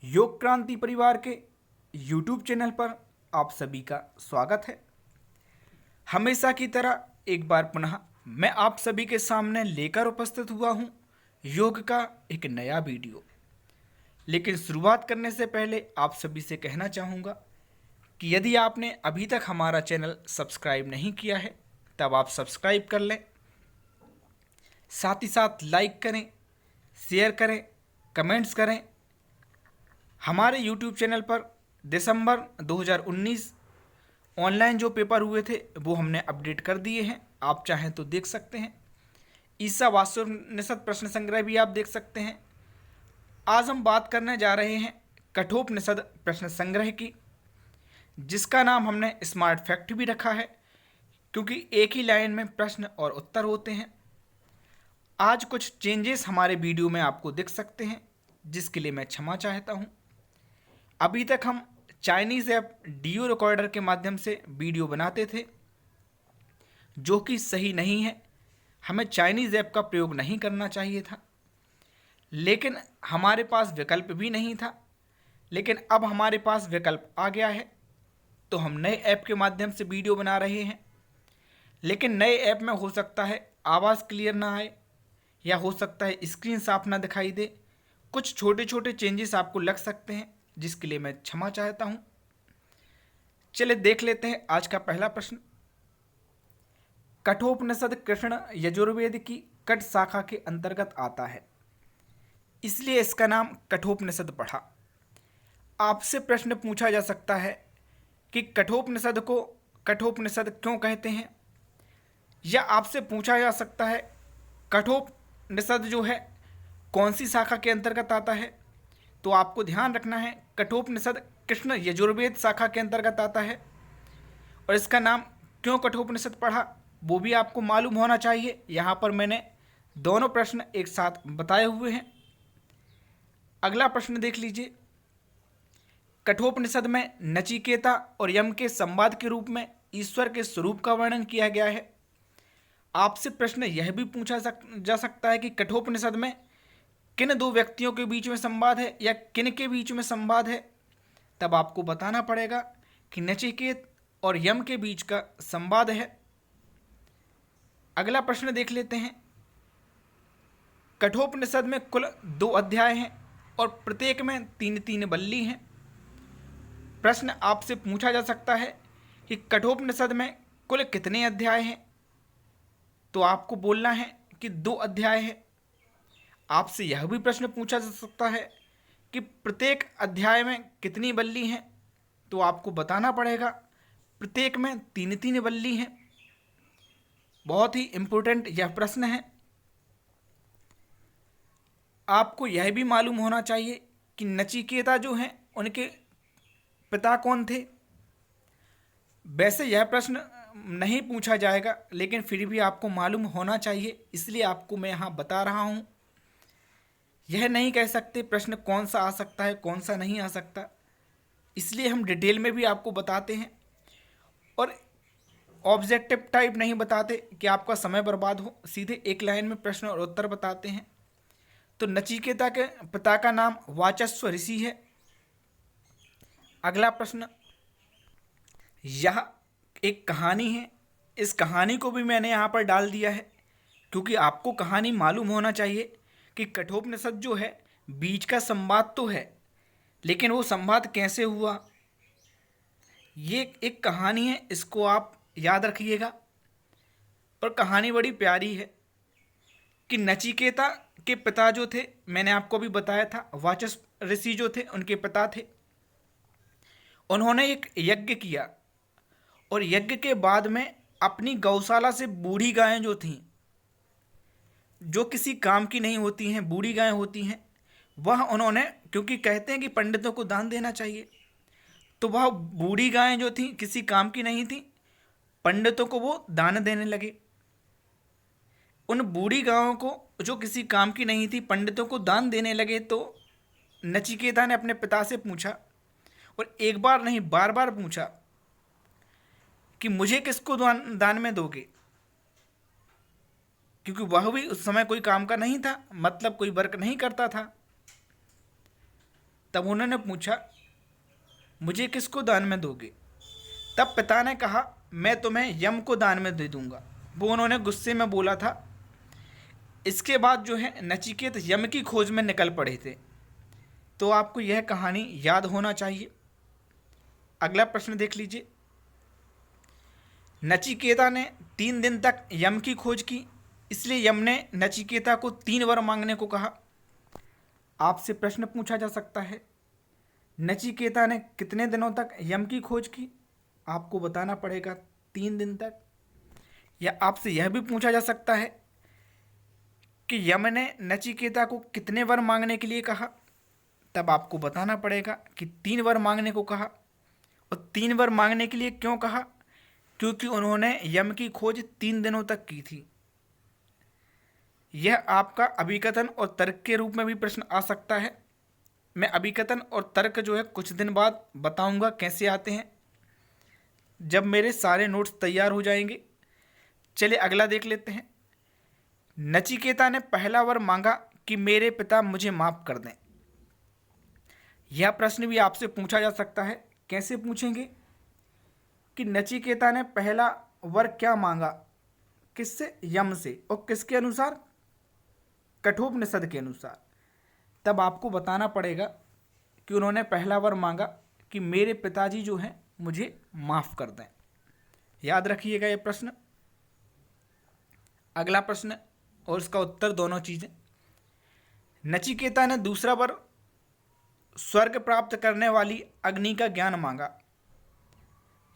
योग क्रांति परिवार के YouTube चैनल पर आप सभी का स्वागत है। हमेशा की तरह एक बार पुनः मैं आप सभी के सामने लेकर उपस्थित हुआ हूँ योग का एक नया वीडियो। लेकिन शुरुआत करने से पहले आप सभी से कहना चाहूँगा कि यदि आपने अभी तक हमारा चैनल सब्सक्राइब नहीं किया है तब आप सब्सक्राइब कर लें, साथ ही साथ लाइक करें, शेयर करें, कमेंट्स करें। हमारे YouTube चैनल पर दिसंबर 2019 ऑनलाइन जो पेपर हुए थे वो हमने अपडेट कर दिए हैं, आप चाहें तो देख सकते हैं। ईसा वास्तुनिषद प्रश्न संग्रह भी आप देख सकते हैं। आज हम बात करने जा रहे हैं कठोपनिषद प्रश्न संग्रह की, जिसका नाम हमने स्मार्ट फैक्ट भी रखा है क्योंकि एक ही लाइन में प्रश्न और उत्तर होते हैं। आज कुछ चेंजेस हमारे वीडियो में आपको दिख सकते हैं, जिसके लिए मैं क्षमा चाहता हूँ। अभी तक हम चाइनीज़ ऐप डियो रिकॉर्डर के माध्यम से वीडियो बनाते थे, जो कि सही नहीं है। हमें चाइनीज़ ऐप का प्रयोग नहीं करना चाहिए था, लेकिन हमारे पास विकल्प भी नहीं था। लेकिन अब हमारे पास विकल्प आ गया है, तो हम नए ऐप के माध्यम से वीडियो बना रहे हैं। लेकिन नए ऐप में हो सकता है आवाज़ क्लियर ना आए, या हो सकता है स्क्रीन साफ ना दिखाई दे। कुछ छोटे छोटे चेंजेस आपको लग सकते हैं, जिसके लिए मैं क्षमा चाहता हूं। चलिए देख लेते हैं आज का पहला प्रश्न। कठोपनिषद कृष्ण यजुर्वेद की कट शाखा के अंतर्गत आता है, इसलिए इसका नाम कठोपनिषद पड़ा। आपसे प्रश्न पूछा जा सकता है कि कठोपनिषद को कठोपनिषद क्यों कहते हैं, या आपसे पूछा जा सकता है कठोपनिषद जो है कौन सी शाखा के अंतर्गत आता है। तो आपको ध्यान रखना है कठोपनिषद कृष्ण यजुर्वेद शाखा के अंतर्गत आता है, और इसका नाम क्यों कठोपनिषद पढ़ा वो भी आपको मालूम होना चाहिए। यहाँ पर मैंने दोनों प्रश्न एक साथ बताए हुए हैं। अगला प्रश्न देख लीजिए। कठोपनिषद में नचिकेता और यम के संवाद के रूप में ईश्वर के स्वरूप का वर्णन किया गया है। आपसे प्रश्न यह भी पूछा जा सकता है कि कठोपनिषद में किन दो व्यक्तियों के बीच में संवाद है, या किन के बीच में संवाद है। तब आपको बताना पड़ेगा कि नचिकेत और यम के बीच का संवाद है। अगला प्रश्न देख लेते हैं। कठोपनिषद में कुल 2 अध्याय हैं और प्रत्येक में 3-3 बल्ली हैं। प्रश्न आपसे पूछा जा सकता है कि कठोपनिषद में कुल कितने अध्याय हैं। तो आपको बोलना है कि 2 अध्याय है। आपसे यह भी प्रश्न पूछा जा सकता है कि प्रत्येक अध्याय में कितनी बल्ली हैं। तो आपको बताना पड़ेगा प्रत्येक में 3-3 बल्ली हैं। बहुत ही इम्पोर्टेंट यह प्रश्न है। आपको यह भी मालूम होना चाहिए कि नचिकेता जो हैं उनके पिता कौन थे। वैसे यह प्रश्न नहीं पूछा जाएगा, लेकिन फिर भी आपको मालूम होना चाहिए, इसलिए आपको मैं यहाँ बता रहा हूँ। यह नहीं कह सकते प्रश्न कौन सा आ सकता है कौन सा नहीं आ सकता, इसलिए हम डिटेल में भी आपको बताते हैं, और ऑब्जेक्टिव टाइप नहीं बताते कि आपका समय बर्बाद हो। सीधे एक लाइन में प्रश्न और उत्तर बताते हैं। तो नचिकेता के पिता का नाम वाचस्व ऋषि है। अगला प्रश्न, यह एक कहानी है। इस कहानी को भी मैंने यहाँ पर डाल दिया है, क्योंकि आपको कहानी मालूम होना चाहिए कि कठोपनिषद जो है बीच का संवाद तो है, लेकिन वो संवाद कैसे हुआ। ये एक कहानी है, इसको आप याद रखिएगा। और कहानी बड़ी प्यारी है कि नचिकेता के पिता जो थे, मैंने आपको भी बताया था, वाचस्प ऋषि जो थे उनके पिता थे। उन्होंने एक यज्ञ किया, और यज्ञ के बाद में अपनी गौशाला से बूढ़ी गायें जो थीं, जो किसी काम की नहीं होती हैं, बूढ़ी गायें होती हैं, वह उन्होंने, क्योंकि कहते हैं कि पंडितों को दान देना चाहिए, तो वह बूढ़ी गायें जो थीं किसी काम की नहीं थीं, पंडितों को वो दान देने लगे। उन बूढ़ी गायों को जो किसी काम की नहीं थी पंडितों को दान देने लगे। तो नचिकेता ने अपने पिता से पूछा, और एक बार नहीं बार बार पूछा कि मुझे किसको दान में दोगे, क्योंकि वह भी उस समय कोई काम का नहीं था, मतलब कोई वर्क नहीं करता था। तब उन्होंने पूछा, मुझे किसको दान में दोगे? तब पिता ने कहा, मैं तुम्हें यम को दान में दे दूंगा। वो उन्होंने गुस्से में बोला था। इसके बाद जो है नचिकेत यम की खोज में निकल पड़े थे। तो आपको यह कहानी याद होना चाहिए। अगला प्रश्न देख लीजिए। नचिकेता ने 3 दिन तक यम की खोज की, इसलिए यम ने नचिकेता को 3 वर मांगने को कहा। आपसे प्रश्न पूछा जा सकता है, नचिकेता ने कितने दिनों तक यम की खोज की? आपको बताना पड़ेगा 3 दिन तक। या आपसे यह भी पूछा जा सकता है कि यम ने नचिकेता को कितने वर मांगने के लिए कहा? तब आपको बताना पड़ेगा कि 3 वर मांगने को कहा। और 3 वर मांगने के लिए क्यों कहा? क्योंकि उन्होंने यम की खोज 3 दिनों तक की थी। यह आपका अभिकथन और तर्क के रूप में भी प्रश्न आ सकता है। मैं अभिकथन और तर्क जो है कुछ दिन बाद बताऊंगा कैसे आते हैं, जब मेरे सारे नोट्स तैयार हो जाएंगे। चलिए अगला देख लेते हैं। नचिकेता ने पहला वर मांगा कि मेरे पिता मुझे माफ कर दें। यह प्रश्न भी आपसे पूछा जा सकता है। कैसे पूछेंगे? कि नचिकेता ने पहला वर क्या मांगा? किससे? यम से। और किसके अनुसार? कठोपनिषद के अनुसार। तब आपको बताना पड़ेगा कि उन्होंने पहला वर मांगा कि मेरे पिताजी जो हैं मुझे माफ कर दें। याद रखिएगा ये प्रश्न। अगला प्रश्न और इसका उत्तर दोनों चीजें। नचिकेता ने दूसरा वर स्वर्ग प्राप्त करने वाली अग्नि का ज्ञान मांगा।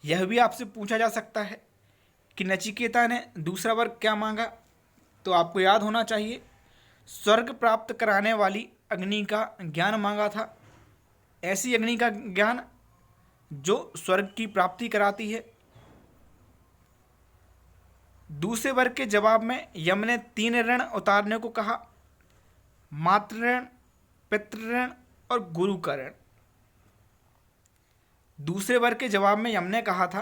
यह भी आपसे पूछा जा सकता है कि नचिकेता ने दूसरा वर क्या मांगा? तो आपको याद होना चाहिए, स्वर्ग प्राप्त कराने वाली अग्नि का ज्ञान मांगा था। ऐसी अग्नि का ज्ञान जो स्वर्ग की प्राप्ति कराती है। दूसरे वर्ग के जवाब में यम ने 3 ऋण उतारने को कहा, मातृ ऋण, पितृ ऋण और गुरु का ऋण। दूसरे वर्ग के जवाब में यम ने कहा था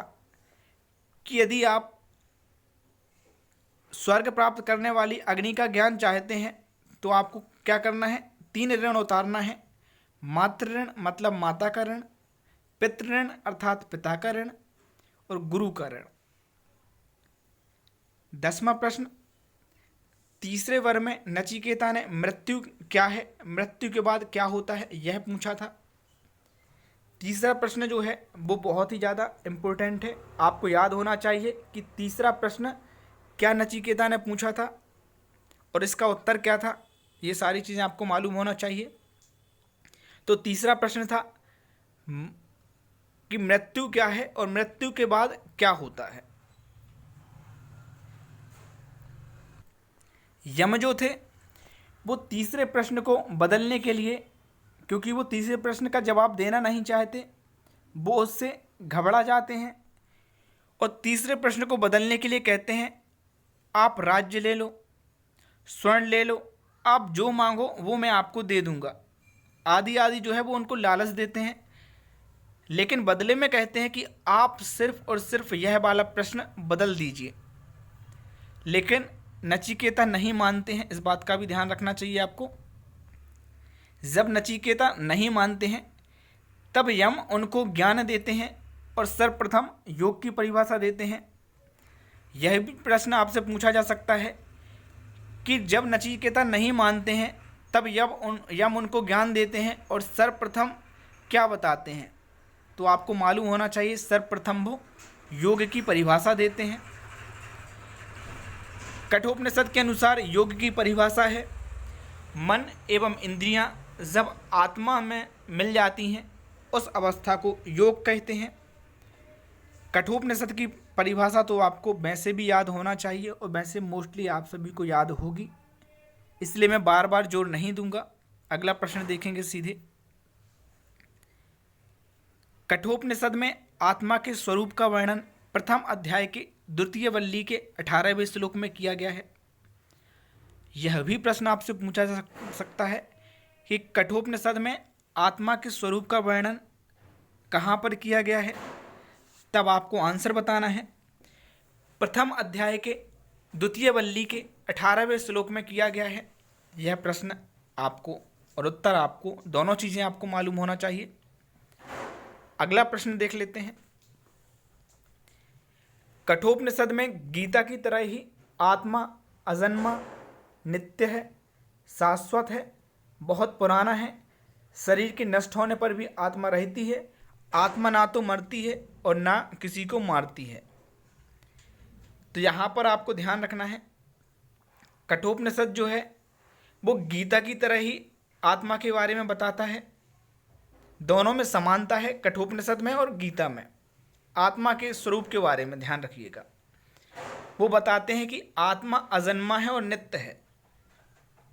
कि यदि आप स्वर्ग प्राप्त करने वाली अग्नि का ज्ञान चाहते हैं तो आपको क्या करना है? 3 ऋण उतारना है। मातृ ऋण मतलब माता का ऋण, पितृ ऋण अर्थात पिता का ऋण और गुरु का ऋण। 10वां प्रश्न। तीसरे वर्ग में नचिकेता ने मृत्यु क्या है, मृत्यु के बाद क्या होता है, यह पूछा था। तीसरा प्रश्न जो है वो बहुत ही ज़्यादा इम्पोर्टेंट है। आपको याद होना चाहिए कि तीसरा प्रश्न क्या नचिकेता ने पूछा था और इसका उत्तर क्या था। ये सारी चीज़ें आपको मालूम होना चाहिए। तो तीसरा प्रश्न था कि मृत्यु क्या है और मृत्यु के बाद क्या होता है। यम जो थे वो तीसरे प्रश्न को बदलने के लिए, क्योंकि वो तीसरे प्रश्न का जवाब देना नहीं चाहते, वो उससे घबरा जाते हैं और तीसरे प्रश्न को बदलने के लिए कहते हैं, आप राज्य ले लो, स्वर्ण ले लो, आप जो मांगो वो मैं आपको दे दूंगा। आदि आदि जो है वो उनको लालच देते हैं, लेकिन बदले में कहते हैं कि आप सिर्फ और सिर्फ यह वाला प्रश्न बदल दीजिए। लेकिन नचिकेता नहीं मानते हैं, इस बात का भी ध्यान रखना चाहिए आपको। जब नचिकेता नहीं मानते हैं तब यम उनको ज्ञान देते हैं और सर्वप्रथम योग की परिभाषा देते हैं। यह भी प्रश्न आपसे पूछा जा सकता है कि जब नचिकेता नहीं मानते हैं तब यम उनको ज्ञान देते हैं और सर्वप्रथम क्या बताते हैं। तो आपको मालूम होना चाहिए, सर्वप्रथम वो योग की परिभाषा देते हैं। कठोपनिषद के अनुसार योग की परिभाषा है, मन एवं इंद्रियां जब आत्मा में मिल जाती हैं उस अवस्था को योग कहते हैं। कठोपनिषद की परिभाषा तो आपको वैसे भी याद होना चाहिए और वैसे मोस्टली आप सभी को याद होगी, इसलिए मैं बार बार जोर नहीं दूंगा। अगला प्रश्न देखेंगे सीधे। कठोपनिषद में आत्मा के स्वरूप का वर्णन प्रथम अध्याय के द्वितीय वल्ली के 18वें श्लोक में किया गया है। यह भी प्रश्न आपसे पूछा जा सकता है कि कठोपनिषद में आत्मा के स्वरूप का वर्णन कहाँ पर किया गया है। तब आपको आंसर बताना है। प्रथम अध्याय के द्वितीय वल्ली के 18वें श्लोक में किया गया है। यह प्रश्न आपको और उत्तर आपको, दोनों चीज़ें आपको मालूम होना चाहिए। अगला प्रश्न देख लेते हैं। कठोपनिषद में गीता की तरह ही आत्मा अजन्मा, नित्य है, शाश्वत है, बहुत पुराना है, शरीर के नष्ट होने पर भी आत्मा रहती है, आत्मा ना तो मरती है और ना किसी को मारती है। तो यहाँ पर आपको ध्यान रखना है, कठोपनिषद जो है वो गीता की तरह ही आत्मा के बारे में बताता है। दोनों में समानता है, कठोपनिषद में और गीता में। आत्मा के स्वरूप के बारे में ध्यान रखिएगा। वो बताते हैं कि आत्मा अजन्मा है और नित्य है।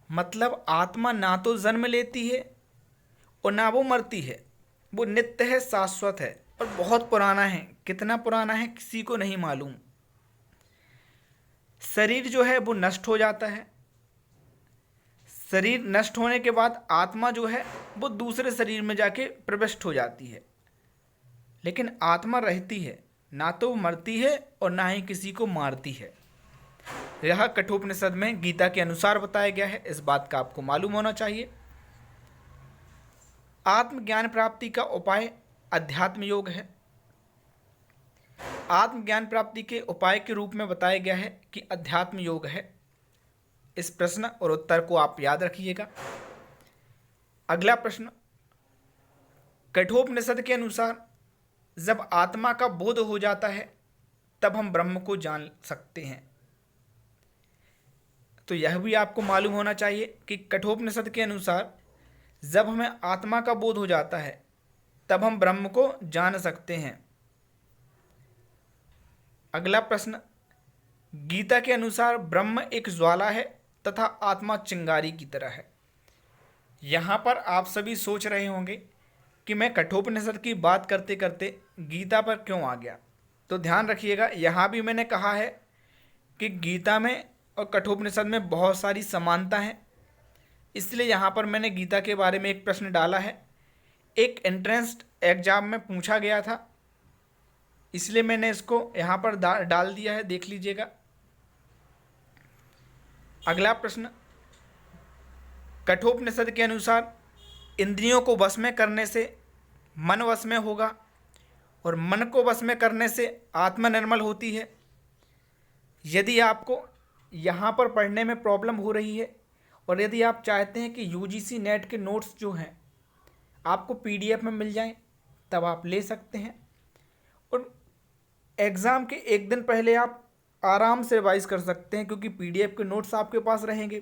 मतलब आत्मा ना तो जन्म लेती है और ना वो मरती है, वो नित्य है, शाश्वत है और बहुत पुराना है। कितना पुराना है किसी को नहीं मालूम। शरीर जो है वो नष्ट हो जाता है, शरीर नष्ट होने के बाद आत्मा जो है वो दूसरे शरीर में जाके प्रविष्ट हो जाती है, लेकिन आत्मा रहती है, ना तो वो मरती है और ना ही किसी को मारती है। यह कठोपनिषद में गीता के अनुसार बताया गया है, इस बात का आपको मालूम होना चाहिए। आत्मज्ञान प्राप्ति का उपाय अध्यात्म योग है। आत्मज्ञान प्राप्ति के उपाय के रूप में बताया गया है कि अध्यात्म योग है। इस प्रश्न और उत्तर को आप याद रखिएगा। अगला प्रश्न, कठोपनिषद के अनुसार जब आत्मा का बोध हो जाता है तब हम ब्रह्म को जान सकते हैं। तो यह भी आपको मालूम होना चाहिए कि कठोपनिषद के अनुसार जब हमें आत्मा का बोध हो जाता है तब हम ब्रह्म को जान सकते हैं। अगला प्रश्न, गीता के अनुसार ब्रह्म एक ज्वाला है तथा आत्मा चिंगारी की तरह है। यहाँ पर आप सभी सोच रहे होंगे कि मैं कठोपनिषद की बात करते करते गीता पर क्यों आ गया। तो ध्यान रखिएगा, यहाँ भी मैंने कहा है कि गीता में और कठोपनिषद में बहुत सारी समानता है, इसलिए यहाँ पर मैंने गीता के बारे में एक प्रश्न डाला है। एक एंट्रेंस एग्जाम में पूछा गया था, इसलिए मैंने इसको यहाँ पर डाल दिया है, देख लीजिएगा। अगला प्रश्न, कठोपनिषद के अनुसार इंद्रियों को वश में करने से मन वश में होगा और मन को वश में करने से आत्मा निर्मल होती है। यदि आपको यहाँ पर पढ़ने में प्रॉब्लम हो रही है और यदि आप चाहते हैं कि यूजीसी नेट के नोट्स जो हैं आपको पीडीएफ में मिल जाएं, तब आप ले सकते हैं और एग्ज़ाम के एक दिन पहले आप आराम से रिवाइज़ कर सकते हैं, क्योंकि पीडीएफ के नोट्स आपके पास रहेंगे।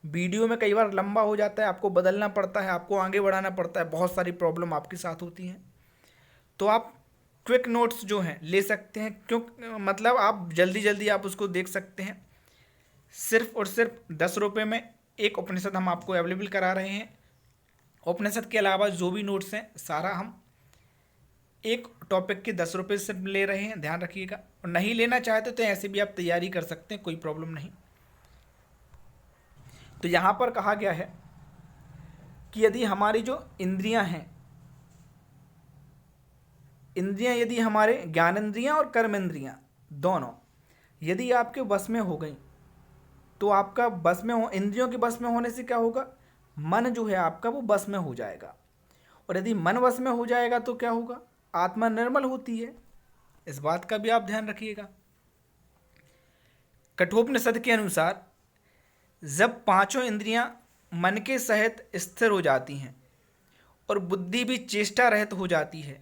वीडियो में कई बार लंबा हो जाता है, आपको बदलना पड़ता है, आपको आगे बढ़ाना पड़ता है, बहुत सारी प्रॉब्लम आपके साथ होती हैं। तो आप क्विक नोट्स जो हैं ले सकते हैं, क्यों मतलब आप जल्दी जल्दी आप उसको देख सकते हैं। सिर्फ और सिर्फ 10 रुपये में एक उपनिषद हम आपको अवेलेबल करा रहे हैं। उपनिषद के अलावा जो भी नोट्स हैं सारा हम एक टॉपिक के 10 रुपये से ले रहे हैं, ध्यान रखिएगा। और नहीं लेना चाहते तो ऐसे भी आप तैयारी कर सकते हैं, कोई प्रॉब्लम नहीं। तो यहाँ पर कहा गया है कि यदि हमारी जो इंद्रियां हैं, इंद्रियां यदि हमारे ज्ञानेंद्रियां और कर्मेंद्रियां दोनों यदि आपके बस में हो गई, तो आपका बस में हो, इंद्रियों के बस में होने से क्या होगा, मन जो है आपका वो बस में हो जाएगा। और यदि मन बस में हो जाएगा तो क्या होगा, आत्मा निर्मल होती है। इस बात का भी आप ध्यान रखिएगा। कठोपनिषद के अनुसार जब पांचों इंद्रियां मन के सहित स्थिर हो जाती हैं और बुद्धि भी चेष्टा रहित हो जाती है,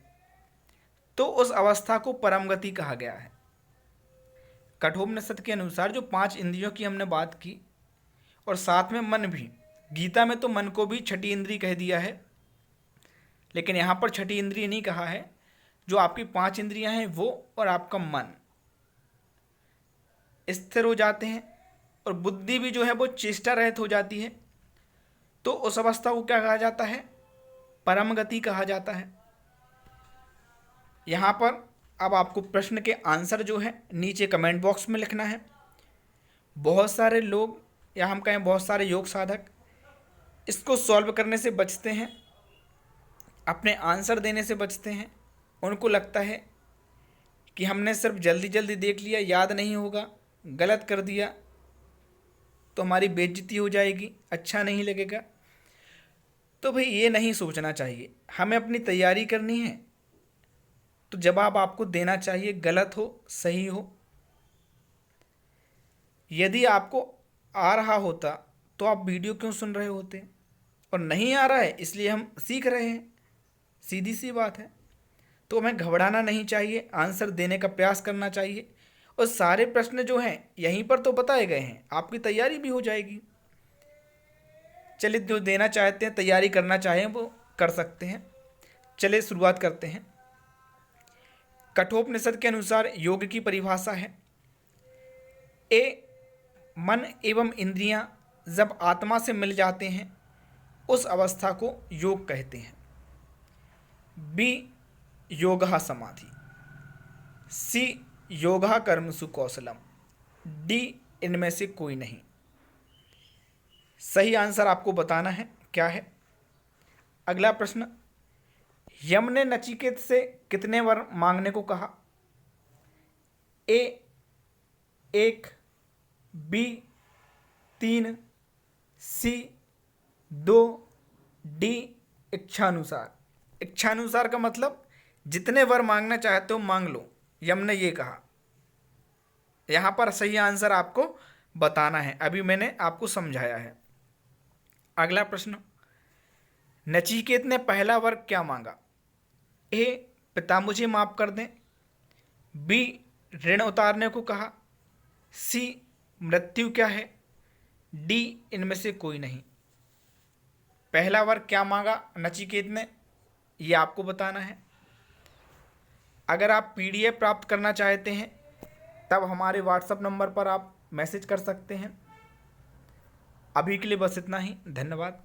तो उस अवस्था को परम गति कहा गया है। कठोपनिषद के अनुसार जो 5 इंद्रियों की हमने बात की और साथ में मन भी, गीता में तो मन को भी छठी इंद्रिय कह दिया है, लेकिन यहाँ पर छठी इंद्रिय नहीं कहा है। जो आपकी 5 इंद्रियां हैं वो और आपका मन स्थिर हो जाते हैं और बुद्धि भी जो है वो चेष्टा रहित हो जाती है, तो उस अवस्था को क्या कहा जाता है, परम गति कहा जाता है। यहाँ पर अब आपको प्रश्न के आंसर जो है नीचे कमेंट बॉक्स में लिखना है। बहुत सारे लोग या हम कहें बहुत सारे योग साधक इसको सॉल्व करने से बचते हैं, अपने आंसर देने से बचते हैं। उनको लगता है कि हमने सिर्फ जल्दी जल्दी देख लिया, याद नहीं होगा, गलत कर दिया तो हमारी बेइज्जती हो जाएगी, अच्छा नहीं लगेगा। तो भाई ये नहीं सोचना चाहिए, हमें अपनी तैयारी करनी है तो जवाब आपको देना चाहिए, गलत हो सही हो। यदि आपको आ रहा होता तो आप वीडियो क्यों सुन रहे होते, और नहीं आ रहा है इसलिए हम सीख रहे हैं, सीधी सी बात है। तो हमें घबराना नहीं चाहिए, आंसर देने का प्रयास करना चाहिए, और सारे प्रश्न जो हैं यहीं पर तो बताए गए हैं, आपकी तैयारी भी हो जाएगी। चलिए, जो देना चाहते हैं, तैयारी करना चाहें वो कर सकते हैं। चलिए शुरुआत करते हैं। कठोपनिषद के अनुसार योग की परिभाषा है, ए मन एवं इंद्रियां जब आत्मा से मिल जाते हैं उस अवस्था को योग कहते हैं। बी योगः समाधि, सी योगः कर्मसु कौशलम, डी इनमें से कोई नहीं। सही आंसर आपको बताना है क्या है। अगला प्रश्न, यम ने नचिकेत से कितने वर मांगने को कहा? ए 1, बी 3, सी 2, डी इच्छानुसार। इच्छानुसार का मतलब जितने वर मांगना चाहते हो मांग लो, यम ने ये कहा। यहाँ पर सही आंसर आपको बताना है, अभी मैंने आपको समझाया है। अगला प्रश्न, नचिकेत ने पहला वर क्या मांगा? ए पिता मुझे माफ कर दें, बी ऋण उतारने को कहा, सी मृत्यु क्या है, डी इनमें से कोई नहीं। पहला वर क्या मांगा नचिकेत ने, ये आपको बताना है। अगर आप पीडीएफ प्राप्त करना चाहते हैं तब हमारे व्हाट्सएप नंबर पर आप मैसेज कर सकते हैं। अभी के लिए बस इतना ही, धन्यवाद।